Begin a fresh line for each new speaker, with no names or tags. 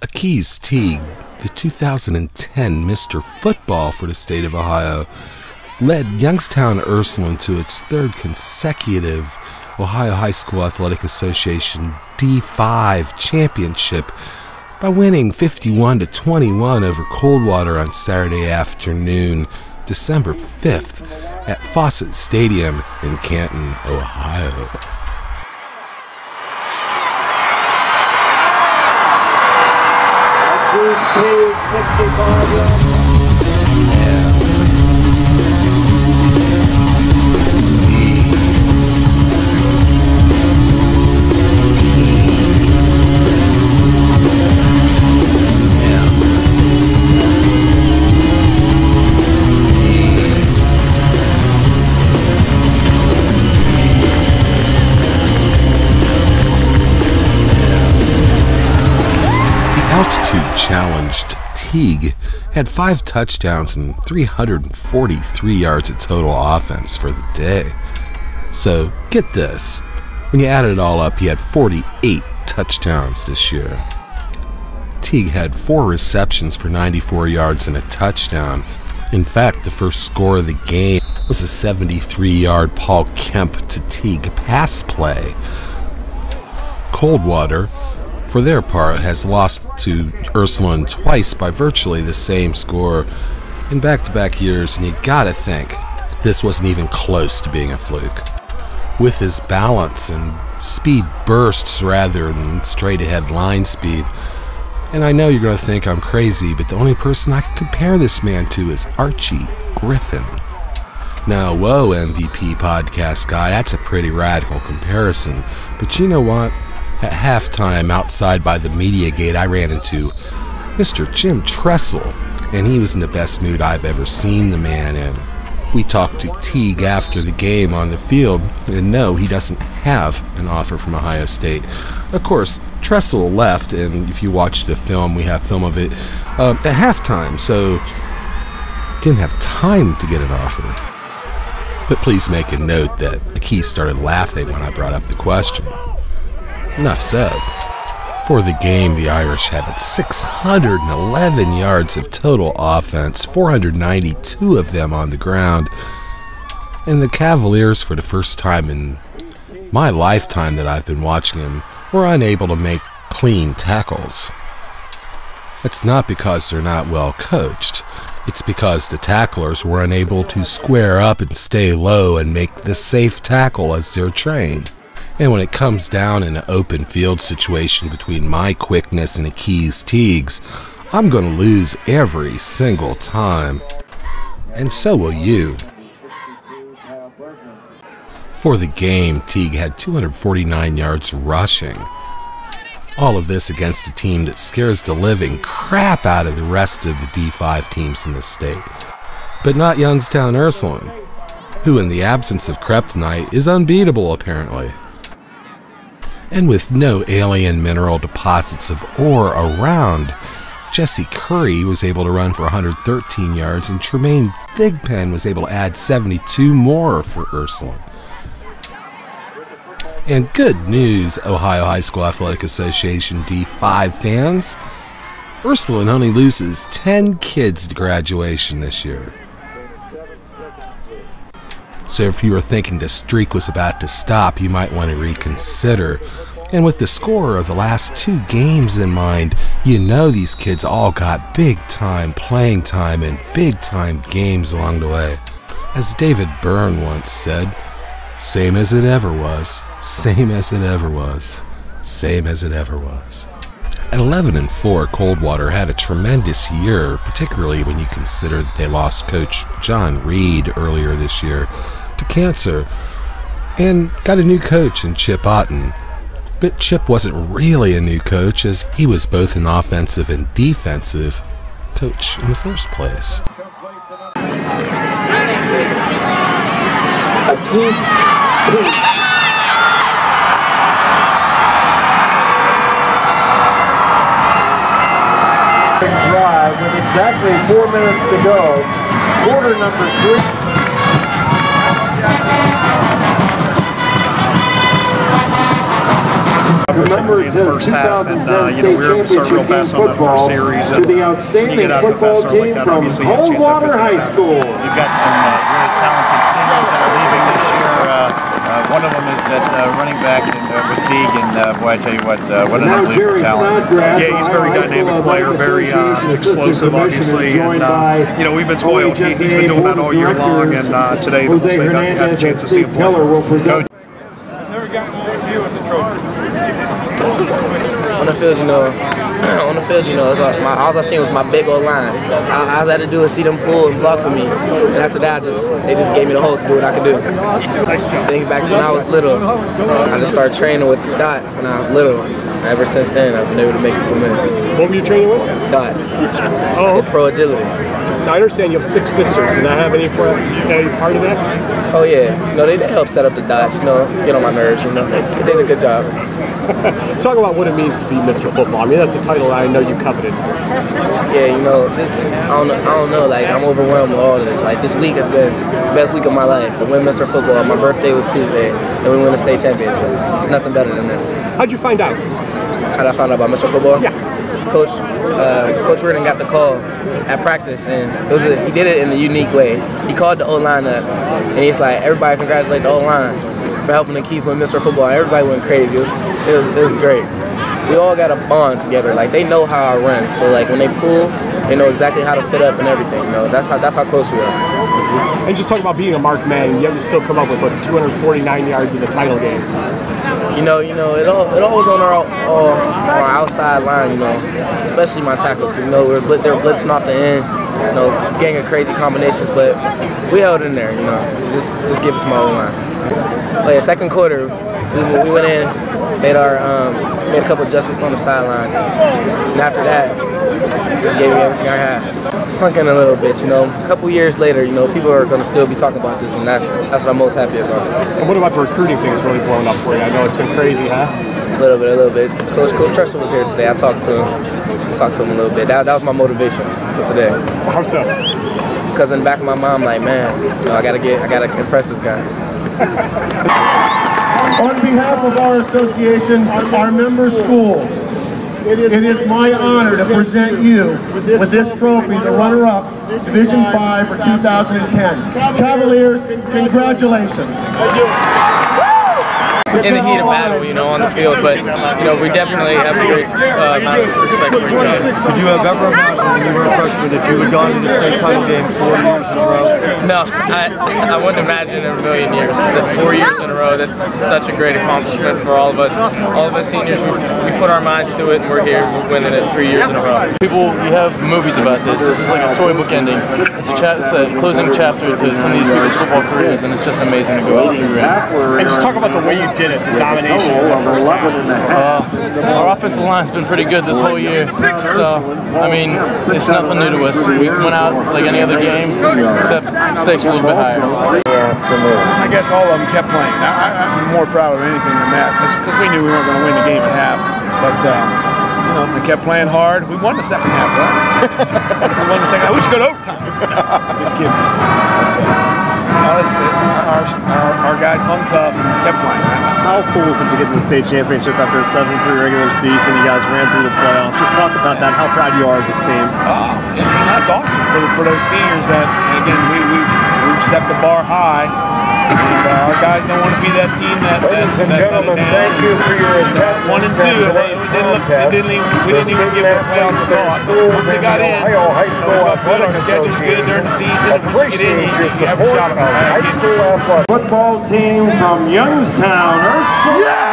Keys Teague, the 2010 Mr. Football for the state of Ohio, led Youngstown Ursuline to its third consecutive Ohio High School Athletic Association D5 championship by winning 51-21 over Coldwater on Saturday afternoon, December 5th, at Fawcett Stadium in Canton, Ohio. Altitude-challenged Teague had 5 touchdowns and 343 yards of total offense for the day. So, get this. When you add it all up, he had 48 touchdowns this year. Teague had 4 receptions for 94 yards and a touchdown. In fact, the first score of the game was a 73-yard Paul Kemp to Teague pass play. Coldwater, for their part, has lost to Ursuline twice by virtually the same score in back-to-back years, and you gotta think this wasn't even close to being a fluke. With his balance and speed bursts rather than straight-ahead line speed, and I know you're gonna think I'm crazy, but the only person I can compare this man to is Archie Griffin. Now, whoa, MVP podcast guy, that's a pretty radical comparison, but you know what? At halftime, outside by the media gate, I ran into Mr. Jim Tressel, and he was in the best mood I've ever seen the man in. We talked to Teague after the game on the field, and no, he doesn't have an offer from Ohio State. Of course, Tressel left, and if you watch the film, we have film of it, at halftime, so didn't have time to get an offer. But please make a note that Keys started laughing when I brought up the question. Enough said. For the game, the Irish had 611 yards of total offense, 492 of them on the ground. And the Cavaliers, for the first time in my lifetime that I've been watching them, were unable to make clean tackles. It's not because they're not well coached. It's because the tacklers were unable to square up and stay low and make the safe tackle as they're trained. And when it comes down in an open field situation between my quickness and Keys Teague's, I'm going to lose every single time. And so will you. For the game, Teague had 249 yards rushing. All of this against a team that scares the living crap out of the rest of the D5 teams in the state. But not Youngstown Ursuline, who in the absence of kryptonite is unbeatable apparently. And with no alien mineral deposits of ore around, Jesse Curry was able to run for 113 yards and Tremaine Thigpen was able to add 72 more for Ursuline. And good news, Ohio High School Athletic Association D5 fans, Ursuline only loses 10 kids to graduation this year. So if you were thinking the streak was about to stop, you might want to reconsider. And with the score of the last 2 games in mind, you know these kids all got big-time playing time and big-time games along the way. As David Byrne once said, same as it ever was, same as it ever was, same as it ever was. At 11-4, Coldwater had a tremendous year, particularly when you consider that they lost coach John Reed earlier this year to cancer and got a new coach in Chip Otten. But Chip wasn't really a new coach, as he was both an offensive and defensive coach in the first place.
Drive with exactly 4 minutes to go. Quarter number 3.
particularly in the first half. And we were served real fast on that first series. And when you get out to a fast start like that, obviously you have a chance to have good things happen.
We've got some really talented seniors that are leaving this year. One of them is that running back with Teague, and boy, I tell you what an unbelievable talent.
Yeah, he's a very dynamic player, very explosive, obviously, and we've been spoiled. He's been doing that all year long, and today the whole state had a chance to see him play.
On the field, all I seen was my big old line. All I had to do was see them pull and block for me. And after that, they just gave me the hose to do what I could do. Think back to when I was little. I just started training with dots when I was little. Ever since then, I've been able to make people miss.
What were you training with?
Dots.
Oh.
Pro agility.
Now, I understand you have 6 sisters. Did that have any part of that?
Oh yeah. No, they help set up the dots. Get on my nerves. They did a good job.
Talk about what it means to be Mr. Football. I mean, that's a title I know you coveted.
Yeah, I don't know. Like, I'm overwhelmed with all of this. Like, this week has been the best week of my life. To win Mr. Football. My birthday was Tuesday, and we won the state championship. It's nothing better than this.
How'd you find out?
How'd I find out about Mr. Football?
Yeah.
Coach Reardon got the call at practice, and he did it in a unique way. He called the O-line up, and he's like, everybody congratulate the O-line for helping the Keys win Mr. Football. Everybody went crazy. It was great. We all got a bond together. Like, they know how I run, so like when they pull, they know exactly how to fit up and everything. That's how close we are.
And just talk about being a marked man, and yet you still come up with 249 yards in the title game.
It all was on our outside line, especially my tackles, because they were blitzing off the end, gang of crazy combinations, but we held in there, just give us my own line. But yeah, second quarter, we went in, made a couple adjustments on the sideline, and after that, just gave me everything I had. Sunk in a little bit, A couple years later, people are going to still be talking about this, and that's what I'm most happy about.
And what about the recruiting thing is really blowing up for you? I know it's been crazy, huh?
A little bit. Coach Tressel was here today. I talked to him a little bit. That was my motivation for today.
How so?
Because in the back of my mind, I'm like, man, I gotta impress this guy.
On behalf of our association, our member schools, it is my honor to present you with this trophy, the runner-up, Division 5 for 2010. Cavaliers, congratulations.
In the heat of battle, on the field, but we definitely have a great amount of respect for each other.
Would you have ever imagined when you were a freshman that you would gone to the state title game 4 years in a row?
No, I wouldn't imagine in a million years. That 4 years in a row, that's such a great accomplishment for all of us. All of us seniors, we put our minds to it, and we're here. We're winning it 3 years in a row.
You have movies about this. This is like a storybook ending. It's a closing chapter to some of these people's football careers, and it's just amazing to go out through your hands.
And just talk about the way you did it, the domination in the first half.
Our offensive line's been pretty good this whole year, so I mean, it's nothing new to us. We went out like any other game, except stakes were a little bit higher.
I guess all of them kept playing. I'm more proud of anything than that, because we knew we weren't going to win the game at half. But they kept playing hard. We won the second half, right? We won the second half. We should go to overtime. Just kidding. Our guys hung tough and kept playing.
How cool is it to get to the state championship after a 7-3 regular season? You guys ran through the playoffs. Just talk about that. How proud you are of this team.
That's awesome for those seniors. That again, we've set the bar high. And our guys don't want to be that team that
Ladies and gentlemen, thank you for your attendance.
1 and 2. We didn't even give our playoffs a thought. Once they got in, we felt good. Our schedule's good during the season. Once you get in, you have a shot at it.
Football team from Youngstown, Ursula.